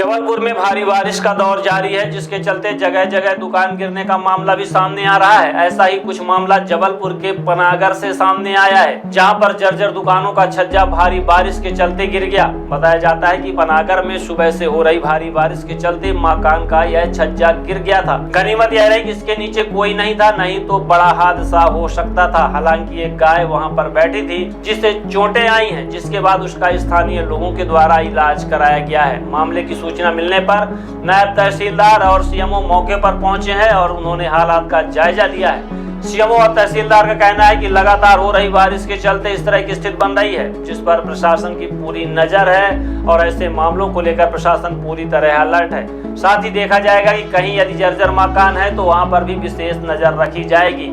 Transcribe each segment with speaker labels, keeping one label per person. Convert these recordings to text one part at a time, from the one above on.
Speaker 1: जबलपुर में भारी बारिश का दौर जारी है, जिसके चलते जगह जगह दुकान गिरने का मामला भी सामने आ रहा है। ऐसा ही कुछ मामला जबलपुर के पनागर से सामने आया है, जहां पर जर्जर दुकानों का छज्जा भारी बारिश के चलते गिर गया। बताया जाता है कि पनागर में सुबह से हो रही भारी बारिश के चलते मकान का यह छज्जा गिर गया था। गनीमत यह रही कि इसके नीचे कोई नहीं था, नहीं तो बड़ा हादसा हो सकता था। हालांकि एक गाय वहां पर बैठी थी, जिससे चोटें आई हैं, जिसके बाद उसका स्थानीय लोगों के द्वारा इलाज कराया गया है। मामले की सूचना मिलने पर नायब तहसीलदार और सीएमओ मौके पर पहुंचे हैं और उन्होंने हालात का जायजा लिया है। सीएमओ और तहसीलदार का कहना है कि लगातार हो रही बारिश के चलते इस तरह की स्थिति बन रही है, जिस पर प्रशासन की पूरी नजर है और ऐसे मामलों को लेकर प्रशासन पूरी तरह अलर्ट है। साथ ही देखा जाएगा कि कहीं यदि जर्जर मकान है तो वहां पर भी विशेष नजर रखी जाएगी।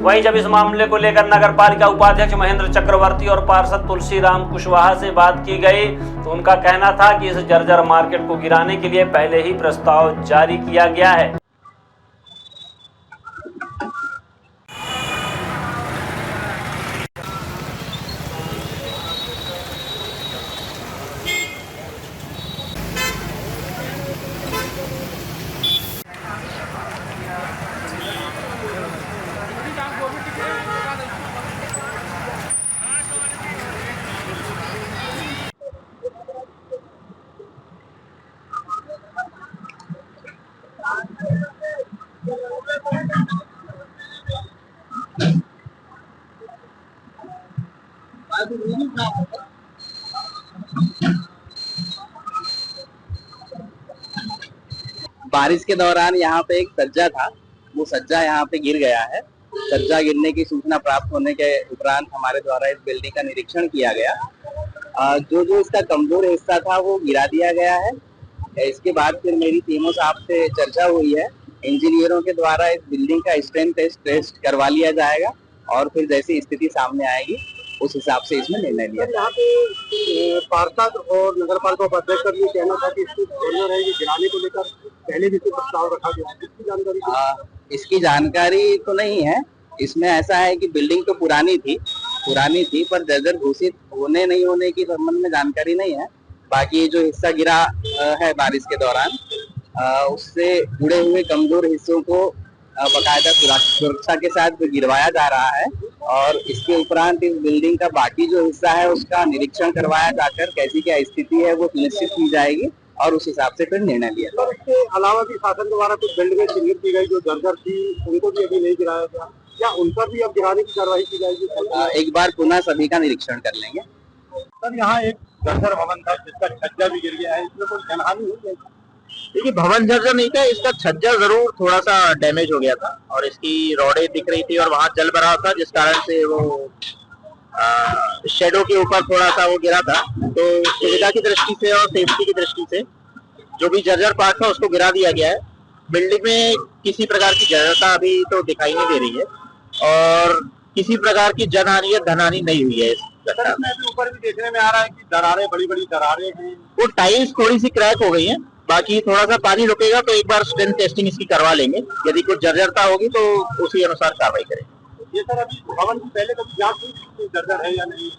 Speaker 1: वहीं जब इस मामले को लेकर नगर पालिका उपाध्यक्ष महेंद्र चक्रवर्ती और पार्षद तुलसीराम कुशवाहा से बात की गई तो उनका कहना था कि इस जर्जर मार्केट को गिराने के लिए पहले ही प्रस्ताव जारी किया गया है।
Speaker 2: बारिश के दौरान यहाँ पे एक सज्जा था, वो सज्जा यहाँ पे गिर गया है। सज्जा गिरने की सूचना प्राप्त होने के उपरांत हमारे द्वारा इस बिल्डिंग का निरीक्षण किया गया। जो इसका कमजोर हिस्सा था वो गिरा दिया गया है। इसके बाद फिर मेरी टीमों साहब से चर्चा हुई है, इंजीनियरों के द्वारा इस बिल्डिंग का स्ट्रेंथ टेस्ट करवा लिया जाएगा और फिर जैसी स्थिति सामने आएगी उस हिसाब से इसमें निर्णय लिया।
Speaker 3: यहाँ पे पार्षद और नगर पालिका उपाध्यक्ष का भी कहना था कि इसकी गिराने को लेकर पहले भी प्रस्ताव रखा गया है। इसकी जानकारी
Speaker 2: इसकी जानकारी तो नहीं है। इसमें ऐसा है कि बिल्डिंग तो पुरानी थी पर जर्जर घोषित होने नहीं होने की संबंध में जानकारी नहीं है। बाकी जो हिस्सा गिरा है बारिश के दौरान, उससे जुड़े हुए कमजोर हिस्सों को बाकायदा सुरक्षा के साथ गिरवाया जा रहा है और इसके उपरांत इस बिल्डिंग का बाकी जो हिस्सा है उसका निरीक्षण करवाया जाकर कैसी क्या स्थिति है वो सुनिश्चित की जाएगी और उस हिसाब से फिर निर्णय लिया जाएगा।
Speaker 3: इसके अलावा भी शासन द्वारा कुछ बिल्डिंगें चिन्हित की गई जो जर्जर थी, उनको भी अभी नहीं गिराया गया, या उन पर भी अब गिराने की कार्रवाई की जाएगी?
Speaker 2: एक बार पुनः सभी का निरीक्षण कर लेंगे।
Speaker 3: सर, यहाँ एक जर्जर भवन था जिसका छज्जा भी गिर गया है, इसमें कोई जनहानि हुई है?
Speaker 4: देखिए, भवन जर्जर नहीं था, इसका छज्जा जरूर थोड़ा सा डैमेज हो गया था और इसकी रॉडें दिख रही थी और वहां जल भरा था, जिस कारण से वो शेडो के ऊपर थोड़ा सा वो गिरा था। तो सुविधा की दृष्टि से और सेफ्टी की दृष्टि से जो भी जर्जर पार्ट था उसको गिरा दिया गया है। बिल्डिंग में किसी प्रकार की जर्जरता अभी तो दिखाई नहीं दे रही है और किसी प्रकार की जनहानि या धनहानि नहीं हुई है।
Speaker 3: इसमें ऊपर भी देखने में आ रहा है कि दरारें, बड़ी बड़ी दरारें हैं।
Speaker 4: वो टाइल्स थोड़ी सी क्रैक हो गई है, बाकी थोड़ा सा पानी रुकेगा तो एक बार स्ट्रेंथ टेस्टिंग इसकी करवा लेंगे। यदि कुछ जर्जरता होगी तो उसी अनुसार कार्रवाई करेंगे।
Speaker 3: ये सर, अभी भवन की पहले कभी जांच हुई कि जर्जर है या नहीं?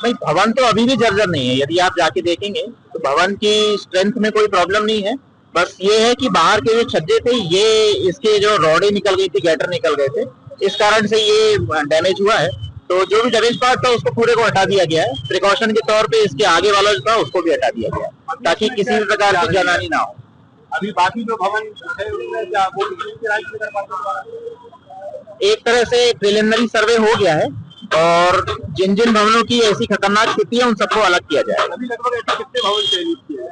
Speaker 4: नहीं, भवन तो अभी भी जर्जर नहीं है। यदि आप जाके देखेंगे तो भवन की स्ट्रेंथ में कोई प्रॉब्लम नहीं है। बस ये है कि बाहर के जो छज्जे थे, ये इसके जो रॉडें निकल गई थी, गैटर निकल गए थे, इस कारण से ये डैमेज हुआ है। तो जो भी डैमेज पार्ट था उसको पूरे को हटा दिया गया है। प्रिकॉशन के तौर पे इसके आगे वाला जो था उसको भी हटा दिया गया है ताकि किसी भी प्रकार की जनहानि ना हो।
Speaker 3: अभी बाकी जो भवन है उनमें क्या वो किराए की नगर पालिका द्वारा
Speaker 4: एक तरह से प्रिलिमिनरी सर्वे हो गया है और जिन जिन भवनों की ऐसी खतरनाक स्थिति है उन सबको अलग किया जाएगा।
Speaker 3: अभी लगभग ऐसे कितने भवन चयनित किए हैं?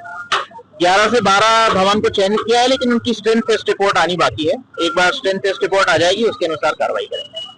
Speaker 4: 11 से 12 भवन को चयनित किया है, लेकिन उनकी स्ट्रेंथ टेस्ट रिपोर्ट आनी बाकी है। एक बार स्ट्रेंथ टेस्ट रिपोर्ट आ जाएगी, उसके अनुसार कार्रवाई करेंगे।